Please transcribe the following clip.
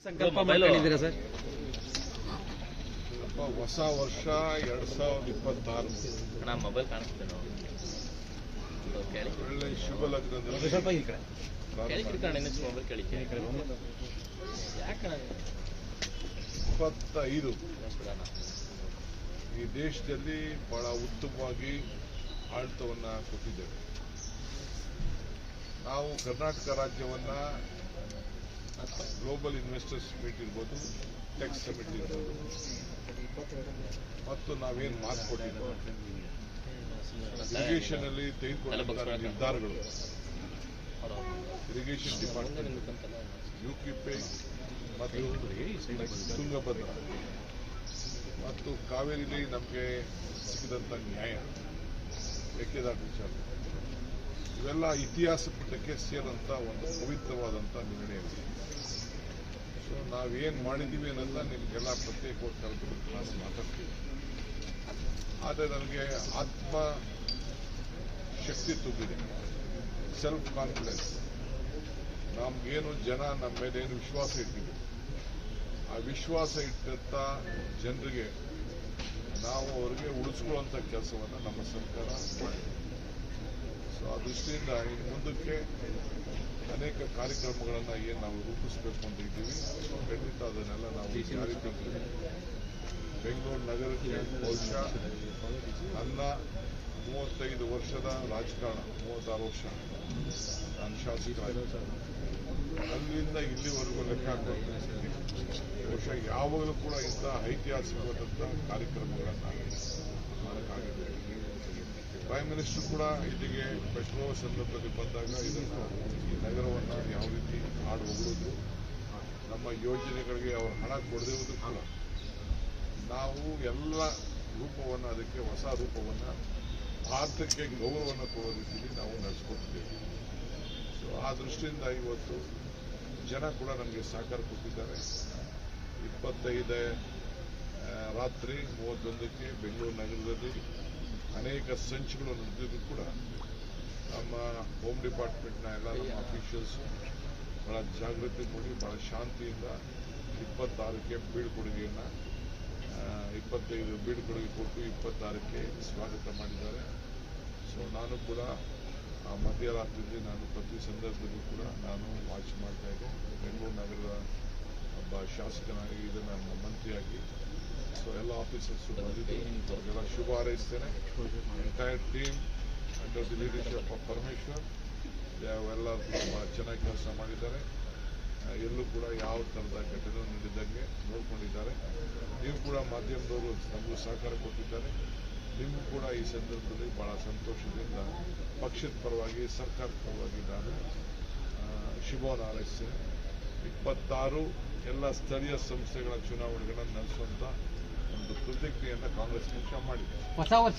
ಸಂಕಲ್ಪ ಮಾಡಿದ್ದೀರಾ ಸರ್? ಹೊಸ ವರ್ಷ 2026 ಮೊಬೈಲ್ ಕಾಣಿಸ್ತೇನೆ ಒಳ್ಳೆ ಶುಭ ಲಗ್ನದಲ್ಲಿ ಸ್ವಲ್ಪ ಈ ಕಡೆ ಮೊಬೈಲ್ ಕೇಳಿ 25 ಈ ದೇಶದಲ್ಲಿ ಬಹಳ ಉತ್ತಮವಾಗಿ ಆಡಳಿತವನ್ನ ಕೊಟ್ಟಿದ್ದೇವೆ. ನಾವು ಕರ್ನಾಟಕ ರಾಜ್ಯವನ್ನ ಗ್ಲೋಬಲ್ ಇನ್ವೆಸ್ಟರ್ಸ್ ಮೀಟ್ ಇರ್ಬೋದು, ಟೆಕ್ ಸಮಿಟ್ ಇರ್ಬೋದು, ಮತ್ತು ನಾವೇನು ಮಾತು ಕೊಟ್ಟಿದ್ದೇವೆ ಇರಿಗೇಷನ್ ಅಲ್ಲಿ ತೆಗೆದುಕೊಂಡ ನಿರ್ಧಾರಗಳು, ಇರಿಗೇಷನ್ ಡಿಪಾರ್ಟ್ಮೆಂಟ್, ಯುಕಿಪೆ ಮತ್ತು ತುಂಗಭದ್ರಾ ಮತ್ತು ಕಾವೇರಿಲಿ ನಮಗೆ ಸಿಕ್ಕಿದಂಥ ನ್ಯಾಯ, ಮೇಕೆದಾಟು ವಿಚಾರ, ಇವೆಲ್ಲ ಇತಿಹಾಸ ಪುಟಕ್ಕೆ ಸೇರಿದಂಥ ಒಂದು ಪವಿತ್ರವಾದಂಥ ನಿರ್ಣಯಗಳು. ಸೊ ನಾವೇನು ಮಾಡಿದ್ದೀವಿ ಅನ್ನೋದನ್ನ ನಿಮಗೆಲ್ಲ ಪ್ರತ್ಯೇಕವಾಗಿ ಕರೆದು ನಾನು ಮಾತಾಡ್ತೀನಿ. ಆದರೆ ನನಗೆ ಆತ್ಮ ಶಕ್ತಿ ತುಂಬಿದೆ, ಸೆಲ್ಫ್ ಕಾನ್ಫಿಡೆನ್ಸ್. ನಮಗೇನು ಜನ ನಮ್ಮ ಮೇಲೆ ಏನು ವಿಶ್ವಾಸ ಇಟ್ಟಿದೆ, ಆ ವಿಶ್ವಾಸ ಇಟ್ಟಂಥ ಜನರಿಗೆ ನಾವು ಅವರಿಗೆ ಉಳಿಸ್ಕೊಳ್ಳುವಂಥ ಕೆಲಸವನ್ನು ನಮ್ಮ ಸರ್ಕಾರ ಮಾಡಿದೆ. ಸೊ ಆ ದೃಷ್ಟಿಯಿಂದ ಇನ್ನು ಮುಂದಕ್ಕೆ ಅನೇಕ ಕಾರ್ಯಕ್ರಮಗಳನ್ನು ಏನು ನಾವು ರೂಪಿಸಬೇಕು ಅಂತ ಇದ್ದೀವಿ, ಖಂಡಿತ ಅದನ್ನೆಲ್ಲ ನಾವು ಜಾರಿ ತಂದಿದ್ದೀವಿ. ಬೆಂಗಳೂರು ನಗರಕ್ಕೆ ಬಹುಶಃ ನನ್ನ 35 ವರ್ಷದ ರಾಜಕಾರಣ, 36 ವರ್ಷ ನಾನು ಶಾಸಕ, ಅಲ್ಲಿಂದ ಇಲ್ಲಿವರೆಗೂ ಲೆಕ್ಕ ಹಾಕೋದು ಬಹುಶಃ ಯಾವಾಗಲೂ ಕೂಡ ಇಂಥ ಐತಿಹಾಸಿಕವಾದಂಥ ಕಾರ್ಯಕ್ರಮಗಳನ್ನು ಮಾಡೋಕ್ಕಾಗಿದೆ. ಪ್ರೈಮ್ ಮಿನಿಸ್ಟರ್ ಕೂಡ ಇಲ್ಲಿಗೆ ಮೆಟ್ರೋ ಸಂದರ್ಭದಲ್ಲಿ ಬಂದಾಗ ಇದನ್ನು ಈ ನಗರವನ್ನು ಯಾವ ರೀತಿ ಹಾಡು ಹೊಗಳಿದ್ರು, ನಮ್ಮ ಯೋಜನೆಗಳಿಗೆ ಅವರು ಹಣ ಕೊಡದಿರುವುದು ಕೂಡ ನಾವು ಎಲ್ಲ ರೂಪವನ್ನು, ಅದಕ್ಕೆ ಹೊಸ ರೂಪವನ್ನು, ಭಾರತಕ್ಕೆ ಗೌರವವನ್ನು ಕೊಡೋ ರೀತಿಯಲ್ಲಿ ನಾವು ನಡೆಸ್ಕೊಟ್ಟಿದ್ದೇವೆ. ಸೊ ಆ ದೃಷ್ಟಿಯಿಂದ ಇವತ್ತು ಜನ ಕೂಡ ನಮಗೆ ಸಹಕಾರ ಕೊಟ್ಟಿದ್ದಾರೆ. 25 ರಾತ್ರಿ 31ಕ್ಕೆ ಬೆಂಗಳೂರು ನಗರದಲ್ಲಿ ಅನೇಕ ಸಂಚುಗಳು ನಡೆದಿದ್ದು ಕೂಡ ನಮ್ಮ ಹೋಮ್ ಡಿಪಾರ್ಟ್ಮೆಂಟ್ನ ಎಲ್ಲ ನಮ್ಮ ಅಫಿಷಿಯಲ್ಸ್ ಬಹಳ ಜಾಗೃತಿ ಮೂಡಿ ಬಹಳ ಶಾಂತಿಯಿಂದ 26ಕ್ಕೆ ಬೀಳ್ಕೊಡುಗೆಯನ್ನು 25 ಬೀಳ್ಕೊಡುಗೆ ಕೊಟ್ಟು 26ಕ್ಕೆ ಸ್ವಾಗತ ಮಾಡಿದ್ದಾರೆ. ಸೊ ನಾನು ಕೂಡ ಮಧ್ಯರಾತ್ರಿಯಲ್ಲಿ ನಾನು ಪ್ರತಿ ಸಂದರ್ಭದಲ್ಲೂ ಕೂಡ ನಾನು ವಾಚ್ ಮಾಡ್ತಾ ಇದ್ದೆ. ಬೆಂಗಳೂರು ನಗರದ ಒಬ್ಬ ಶಾಸಕನಾಗಿ, ಇದನ್ನು ನಮ್ಮ ಮಂತ್ರಿಯಾಗಿ, ಸೊ ಎಲ್ಲ ಆಫೀಸರ್ಸು ಬಂದಿದ್ದು ಅವ್ರಿಗೆಲ್ಲ ಶುಭ ಹಾರೈಸ್ತೇನೆ. Entire team under the leadership of Parameshwar ಎಲ್ಲ ತುಂಬ ಚೆನ್ನಾಗಿ ಕೆಲಸ ಮಾಡಿದ್ದಾರೆ. ಎಲ್ಲೂ ಕೂಡ ಯಾವ ಥರದ ಘಟನೆ ನಡೆದಂಗೆ ನೋಡ್ಕೊಂಡಿದ್ದಾರೆ. ನೀವು ಕೂಡ ಮಾಧ್ಯಮದವರು ನಮಗೂ ಸಹಕಾರ ಕೊಟ್ಟಿದ್ದಾರೆ. ನಿಮಗೂ ಕೂಡ ಈ ಸಂದರ್ಭದಲ್ಲಿ ಬಹಳ ಸಂತೋಷದಿಂದ ಪಕ್ಷದ ಪರವಾಗಿ, ಸರ್ಕಾರದ ಪರವಾಗಿ ನಾನು ಶುಭವನ್ನು ಹಾರೈಸ್ತೇನೆ. 26 ಎಲ್ಲ ಸ್ಥಳೀಯ ಸಂಸ್ಥೆಗಳ ಚುನಾವಣೆಗಳನ್ನು ನಡೆಸುವಂಥ ಒಂದು ಪ್ರತಿಜ್ಞೆಯನ್ನು ಕಾಂಗ್ರೆಸ್ ಪಕ್ಷ ಮಾಡಿದೆ. ಹೊಸ ವರ್ಷ